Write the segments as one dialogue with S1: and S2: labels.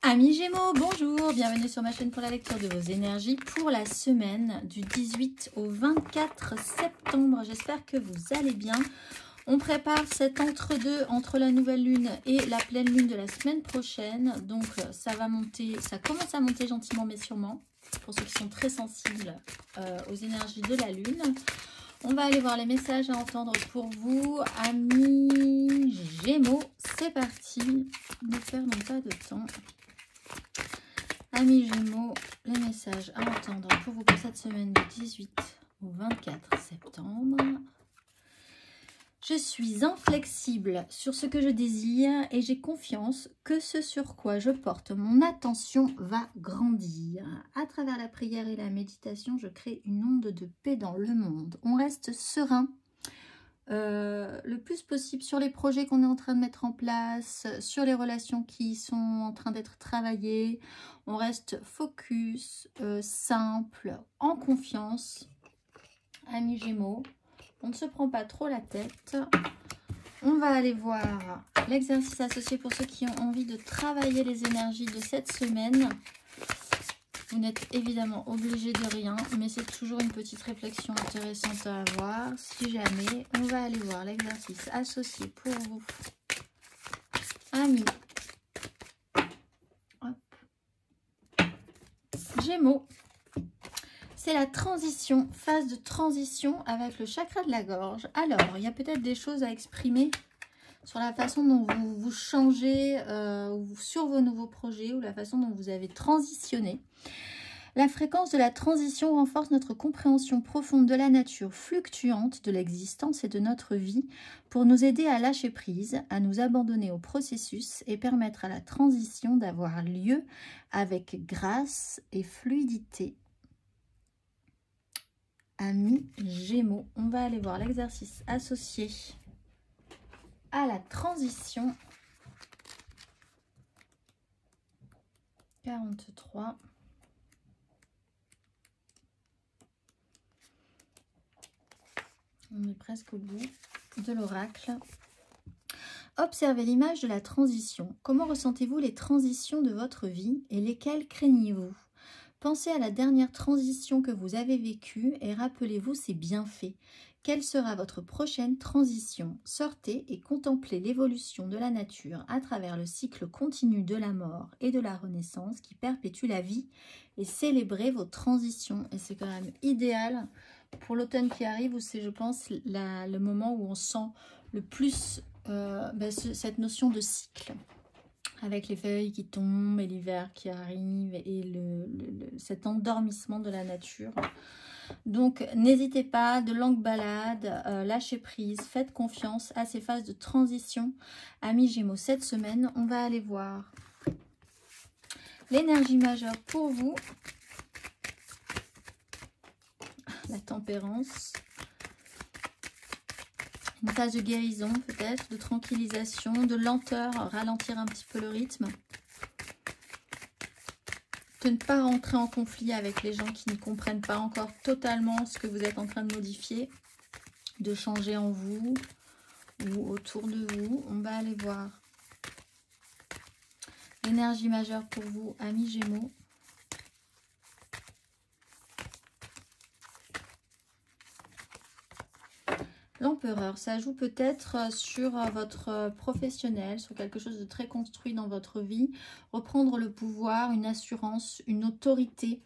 S1: Amis Gémeaux, bonjour, bienvenue sur ma chaîne pour la lecture de vos énergies pour la semaine du 18 au 24 septembre. J'espère que vous allez bien. On prépare cet entre-deux entre la nouvelle lune et la pleine lune de la semaine prochaine. Donc ça va monter, ça commence à monter gentiment mais sûrement pour ceux qui sont très sensibles aux énergies de la lune. On va aller voir les messages à entendre pour vous, amis Gémeaux. C'est parti, ne perdons pas de temps. Amis Gémeaux, les messages à entendre pour vous pour cette semaine du 18 au 24 septembre. Je suis inflexible sur ce que je désire et j'ai confiance que ce sur quoi je porte mon attention va grandir. À travers la prière et la méditation, je crée une onde de paix dans le monde. On reste serein le plus possible sur les projets qu'on est en train de mettre en place, sur les relations qui sont en train d'être travaillées. On reste focus, simple, en confiance. Amis Gémeaux, on ne se prend pas trop la tête. On va aller voir l'exercice associé pour ceux qui ont envie de travailler les énergies de cette semaine. Vous n'êtes évidemment obligé de rien, mais c'est toujours une petite réflexion intéressante à avoir. Si jamais, on va aller voir l'exercice associé pour vous. Amis. Hop. Gémeaux. C'est la transition, phase de transition avec le chakra de la gorge. Alors, il y a peut-être des choses à exprimer sur la façon dont vous changez sur vos nouveaux projets ou la façon dont vous avez transitionné. La fréquence de la transition renforce notre compréhension profonde de la nature fluctuante de l'existence et de notre vie pour nous aider à lâcher prise, à nous abandonner au processus et permettre à la transition d'avoir lieu avec grâce et fluidité. Amis Gémeaux, on va aller voir l'exercice associé à la transition. 43. On est presque au bout de l'oracle. Observez l'image de la transition. Comment ressentez-vous les transitions de votre vie et lesquelles craignez-vous? Pensez à la dernière transition que vous avez vécue et rappelez-vous ses bienfaits. Quelle sera votre prochaine transition? Sortez et contemplez l'évolution de la nature à travers le cycle continu de la mort et de la renaissance qui perpétue la vie et célébrez vos transitions. Et c'est quand même idéal pour l'automne qui arrive où c'est, je pense, le moment où on sent le plus cette notion de cycle. Avec les feuilles qui tombent et l'hiver qui arrive et cet endormissement de la nature. Donc, n'hésitez pas, de longues balades, lâchez prise, faites confiance à ces phases de transition. Amis Gémeaux, cette semaine, on va aller voir l'énergie majeure pour vous. La tempérance. Une phase de guérison peut-être, de tranquillisation, de lenteur, ralentir un petit peu le rythme. De ne pas rentrer en conflit avec les gens qui ne comprennent pas encore totalement ce que vous êtes en train de modifier. De changer en vous ou autour de vous. On va aller voir l'énergie majeure pour vous, amis Gémeaux. L'empereur, ça joue peut-être sur votre professionnel, sur quelque chose de très construit dans votre vie. Reprendre le pouvoir, une assurance, une autorité.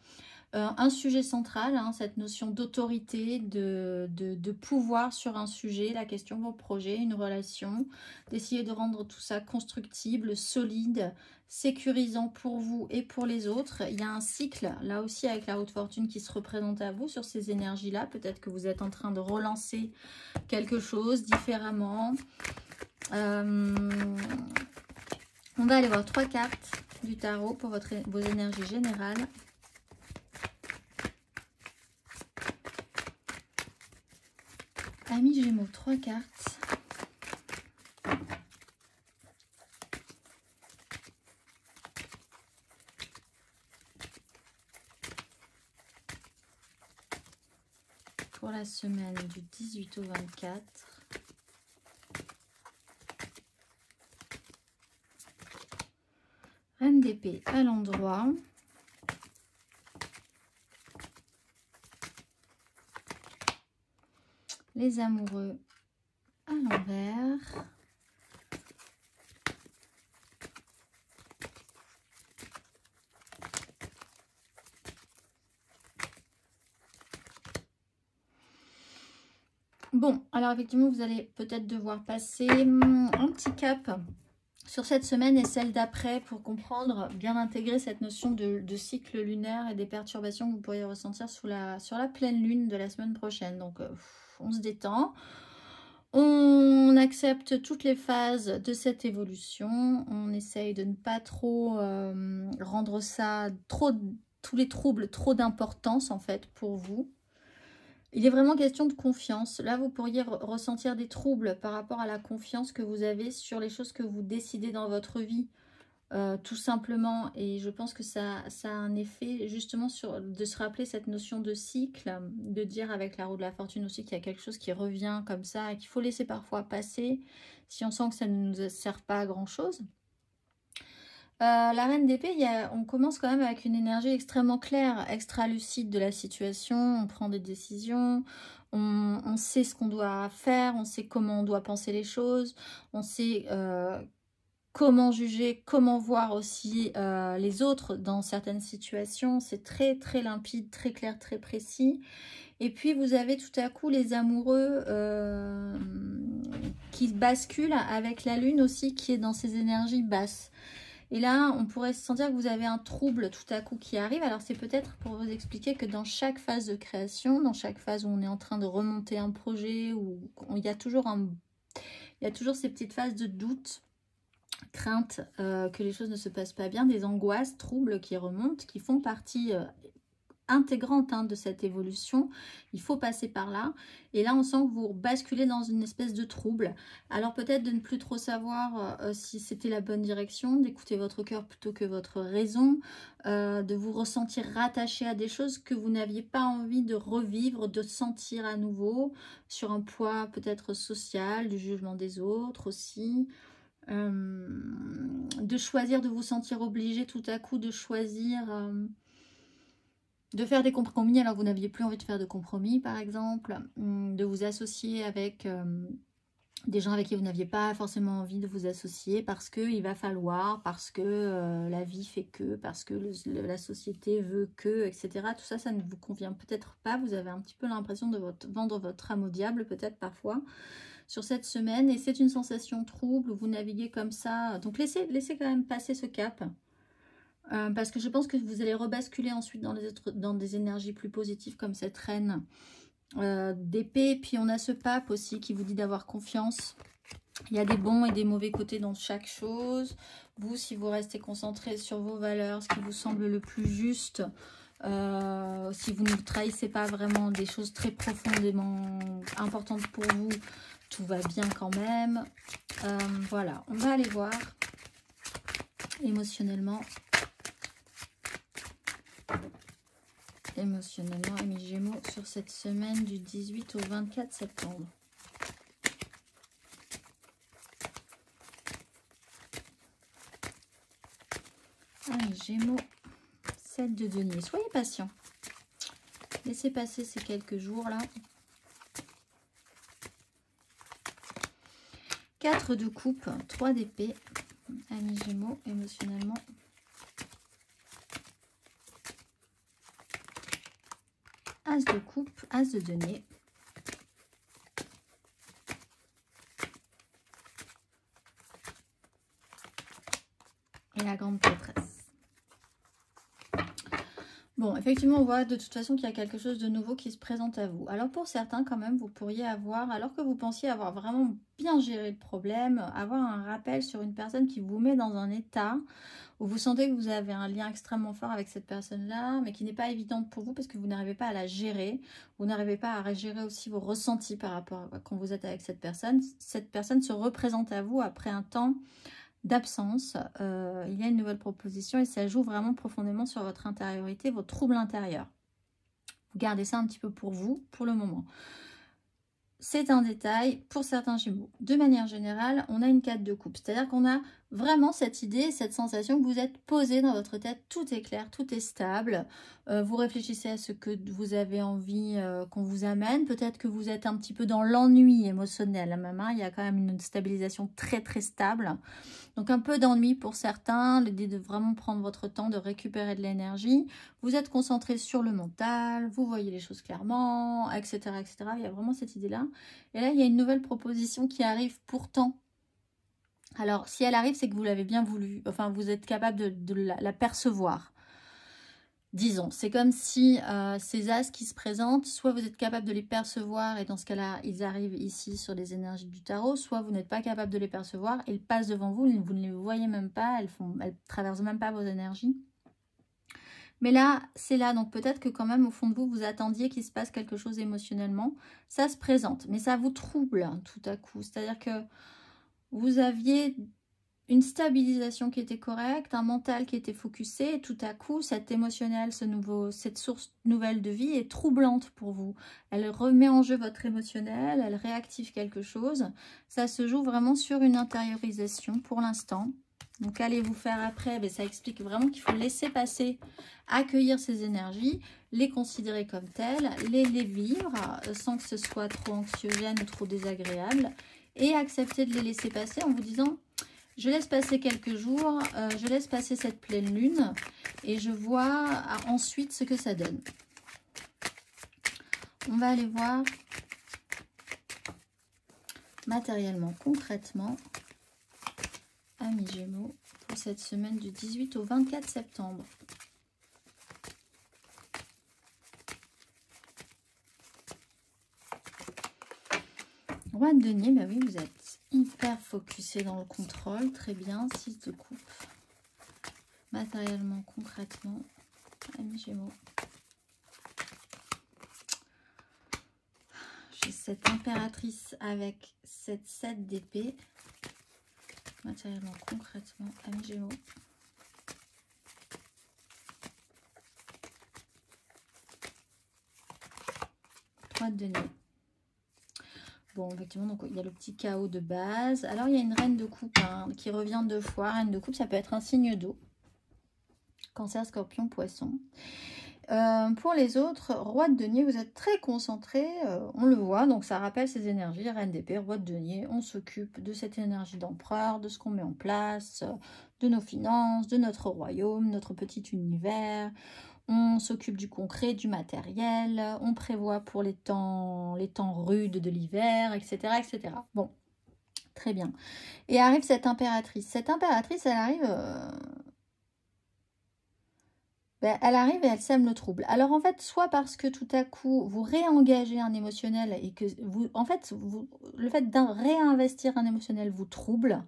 S1: Un sujet central, hein, cette notion d'autorité, de pouvoir sur un sujet, la question de vos projets, une relation. D'essayer de rendre tout ça constructible, solide, sécurisant pour vous et pour les autres. Il y a un cycle, là aussi avec la haute fortune qui se représente à vous sur ces énergies-là. Peut-être que vous êtes en train de relancer quelque chose différemment. On va aller voir 3 cartes du tarot pour vos énergies générales. Amis Gémeaux, 3 cartes. Pour la semaine du 18 au 24. Reine d'épée à l'endroit. Les amoureux à l'envers. Bon, alors effectivement, vous allez peut-être devoir passer un petit cap sur cette semaine et celle d'après pour comprendre, bien intégrer cette notion de cycle lunaire et des perturbations que vous pourriez ressentir sur la pleine lune de la semaine prochaine. Donc, on se détend. On accepte toutes les phases de cette évolution. On essaye de ne pas trop rendre ça tous les troubles, trop d'importance en fait pour vous. Il est vraiment question de confiance. Là, vous pourriez ressentir des troubles par rapport à la confiance que vous avez sur les choses que vous décidez dans votre vie, tout simplement. Et je pense que ça a un effet justement de se rappeler cette notion de cycle, de dire avec la roue de la fortune aussi qu'il y a quelque chose qui revient comme ça et qu'il faut laisser parfois passer si on sent que ça ne nous sert pas à grand-chose. La reine d'épée, on commence quand même avec une énergie extrêmement claire, extra lucide de la situation. On prend des décisions, on sait ce qu'on doit faire, on sait comment on doit penser les choses, on sait comment juger, comment voir aussi les autres dans certaines situations. C'est très très limpide, très clair, très précis. Et puis vous avez tout à coup les amoureux qui basculent avec la lune aussi qui est dans ces énergies basses. Et là, on pourrait se sentir que vous avez un trouble tout à coup qui arrive. Alors, c'est peut-être pour vous expliquer que dans chaque phase de création, dans chaque phase où on est en train de remonter un projet, il y a toujours ces petites phases de doute, crainte que les choses ne se passent pas bien, des angoisses, troubles qui remontent, qui font partie intégrante de cette évolution. Il faut passer par là. Et là, on sent que vous basculez dans une espèce de trouble. Alors peut-être de ne plus trop savoir si c'était la bonne direction, d'écouter votre cœur plutôt que votre raison, de vous ressentir rattaché à des choses que vous n'aviez pas envie de revivre, de sentir à nouveau, sur un poids peut-être social, du jugement des autres aussi. De choisir, de vous sentir obligé tout à coup de choisir... de faire des compromis alors que vous n'aviez plus envie de faire de compromis, par exemple. De vous associer avec des gens avec qui vous n'aviez pas forcément envie de vous associer parce qu'il va falloir, parce que la vie fait que, parce que la société veut que, etc. Tout ça, ça ne vous convient peut-être pas. Vous avez un petit peu l'impression de vendre votre âme au diable, peut-être parfois, sur cette semaine. Et c'est une sensation trouble, vous naviguez comme ça. Donc laissez quand même passer ce cap. Parce que je pense que vous allez rebasculer ensuite dans des énergies plus positives comme cette reine d'épée. Puis on a ce pape aussi qui vous dit d'avoir confiance. Il y a des bons et des mauvais côtés dans chaque chose. Vous, si vous restez concentré sur vos valeurs, ce qui vous semble le plus juste, si vous ne trahissez pas vraiment des choses très profondément importantes pour vous, tout va bien quand même. Voilà, on va aller voir émotionnellement. Émotionnellement, Amis Gémeaux, sur cette semaine du 18 au 24 septembre. Amis Gémeaux, 7 de denier. Soyez patient. Laissez passer ces quelques jours-là. 4 de coupe, 3 d'épée. Amis Gémeaux, émotionnellement. As de coupe, as de denier. Et la grande prêtresse. Bon, effectivement, on voit de toute façon qu'il y a quelque chose de nouveau qui se présente à vous. Alors pour certains, quand même, vous pourriez avoir, alors que vous pensiez avoir vraiment bien géré le problème, avoir un rappel sur une personne qui vous met dans un état où vous sentez que vous avez un lien extrêmement fort avec cette personne-là, mais qui n'est pas évidente pour vous parce que vous n'arrivez pas à la gérer. Vous n'arrivez pas à gérer aussi vos ressentis par rapport à quand vous êtes avec cette personne. Cette personne se représente à vous après un temps d'absence. Il y a une nouvelle proposition et ça joue vraiment profondément sur votre intériorité, vos troubles intérieurs. Vous gardez ça un petit peu pour vous, pour le moment. C'est un détail pour certains Gémeaux. De manière générale, on a une 4 de coupe. C'est-à-dire qu'on a vraiment cette idée, cette sensation que vous êtes posé dans votre tête, tout est clair, tout est stable. Vous réfléchissez à ce que vous avez envie qu'on vous amène. Peut-être que vous êtes un petit peu dans l'ennui émotionnel même, hein. Il y a quand même une stabilisation très très stable. Donc un peu d'ennui pour certains, l'idée de vraiment prendre votre temps, de récupérer de l'énergie. Vous êtes concentré sur le mental, vous voyez les choses clairement, etc., etc. Il y a vraiment cette idée-là. Et là, il y a une nouvelle proposition qui arrive pourtant. Alors, si elle arrive, c'est que vous l'avez bien voulu. Enfin, vous êtes capable de la percevoir. Disons, c'est comme si ces as qui se présentent, soit vous êtes capable de les percevoir et dans ce cas-là, ils arrivent ici sur les énergies du tarot, soit vous n'êtes pas capable de les percevoir, ils passent devant vous, vous ne les voyez même pas, elles traversent même pas vos énergies. Mais là, c'est là, donc peut-être que quand même au fond de vous, vous attendiez qu'il se passe quelque chose émotionnellement. Ça se présente, mais ça vous trouble tout à coup. C'est-à-dire que vous aviez une stabilisation qui était correcte, un mental qui était focusé, et tout à coup, cet émotionnel, cette source nouvelle de vie est troublante pour vous. Elle remet en jeu votre émotionnel, elle réactive quelque chose. Ça se joue vraiment sur une intériorisation pour l'instant. Donc, allez vous faire après, mais ça explique vraiment qu'il faut laisser passer, accueillir ces énergies, les considérer comme telles, les vivre sans que ce soit trop anxiogène ou trop désagréable, et accepter de les laisser passer en vous disant... Je laisse passer quelques jours, je laisse passer cette pleine lune et je vois ensuite ce que ça donne. On va aller voir matériellement, concrètement, amis Gémeaux, pour cette semaine du 18 au 24 septembre. Roi de denier, bah oui, vous êtes hyper focusé dans le contrôle, très bien, 6 de coupe. Matériellement, concrètement, amis Gémeaux. J'ai cette impératrice avec cette 7 d'épée. Matériellement, concrètement, amis Gémeaux. Roi de denier. Bon, effectivement, donc il y a le petit chaos de base. Alors, il y a une reine de coupe hein, qui revient 2 fois. Reine de coupe, ça peut être un signe d'eau. Cancer, scorpion, poisson. Pour les autres, roi de denier, vous êtes très concentré, on le voit, donc ça rappelle ces énergies. Reine d'épée, roi de denier, on s'occupe de cette énergie d'empereur, de ce qu'on met en place, de nos finances, de notre royaume, notre petit univers. On s'occupe du concret, du matériel, on prévoit pour les temps rudes de l'hiver, etc., etc. Bon, très bien. Et arrive cette impératrice. Cette impératrice, elle arrive... elle arrive et elle sème le trouble. Alors en fait, soit parce que tout à coup, vous réengagez un émotionnel et que vous... En fait, le fait de réinvestir un émotionnel vous trouble.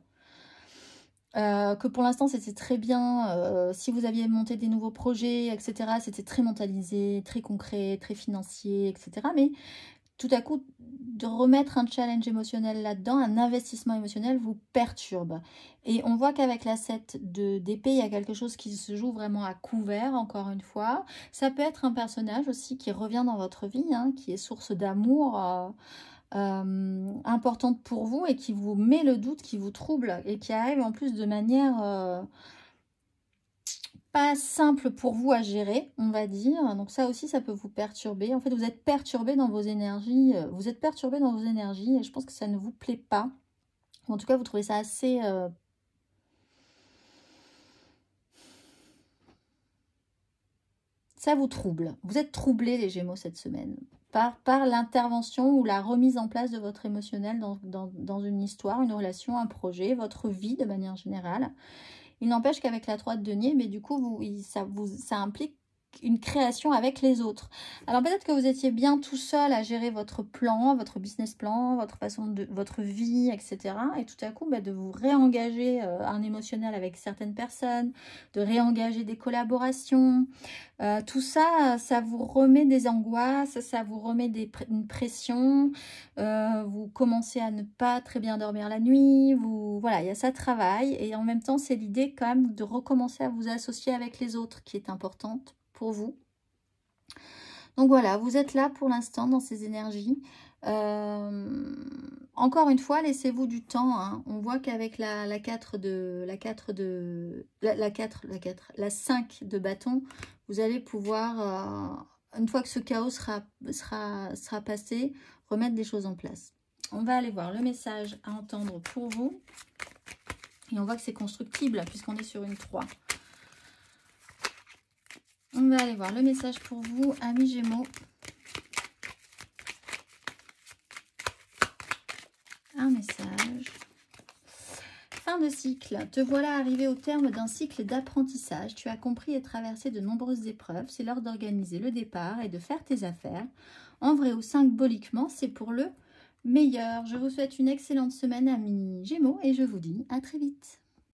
S1: Que pour l'instant c'était très bien, si vous aviez monté des nouveaux projets, etc., c'était très mentalisé, très concret, très financier, etc. Mais tout à coup, de remettre un challenge émotionnel là-dedans, un investissement émotionnel vous perturbe. Et on voit qu'avec la 7 d'épée, il y a quelque chose qui se joue vraiment à couvert, encore une fois. Ça peut être un personnage aussi qui revient dans votre vie, hein, qui est source d'amour, importante pour vous et qui vous met le doute, qui vous trouble et qui arrive en plus de manière pas simple pour vous à gérer, on va dire. Donc ça aussi, ça peut vous perturber. En fait, vous êtes perturbé dans vos énergies. Vous êtes perturbé dans vos énergies et je pense que ça ne vous plaît pas. En tout cas, vous trouvez ça assez... Ça vous trouble. Vous êtes troublés, les Gémeaux, cette semaine. Par l'intervention ou la remise en place de votre émotionnel dans une histoire, une relation, un projet, votre vie de manière générale. Il n'empêche qu'avec la 3 de denier, mais du coup, ça implique une création avec les autres. Alors peut-être que vous étiez bien tout seul à gérer votre plan, votre business plan, votre vie, etc. Et tout à coup, de vous réengager un émotionnel avec certaines personnes, de réengager des collaborations. Tout ça, ça vous remet des angoisses, ça vous remet une pression. Vous commencez à ne pas très bien dormir la nuit. Voilà, il y a ça travail. Et en même temps, c'est l'idée quand même de recommencer à vous associer avec les autres qui est importante pour vous. Donc voilà, vous êtes là pour l'instant dans ces énergies. Encore une fois, laissez-vous du temps. Hein. On voit qu'avec la 5 de bâton, vous allez pouvoir, une fois que ce chaos sera passé, remettre des choses en place. On va aller voir le message à entendre pour vous. Et on voit que c'est constructible puisqu'on est sur une 3. On va aller voir le message pour vous, amis Gémeaux. Un message. Fin de cycle. Te voilà arrivé au terme d'un cycle d'apprentissage. Tu as compris et traversé de nombreuses épreuves. C'est l'heure d'organiser le départ et de faire tes affaires. En vrai ou symboliquement, c'est pour le meilleur. Je vous souhaite une excellente semaine, amis Gémeaux, et je vous dis à très vite.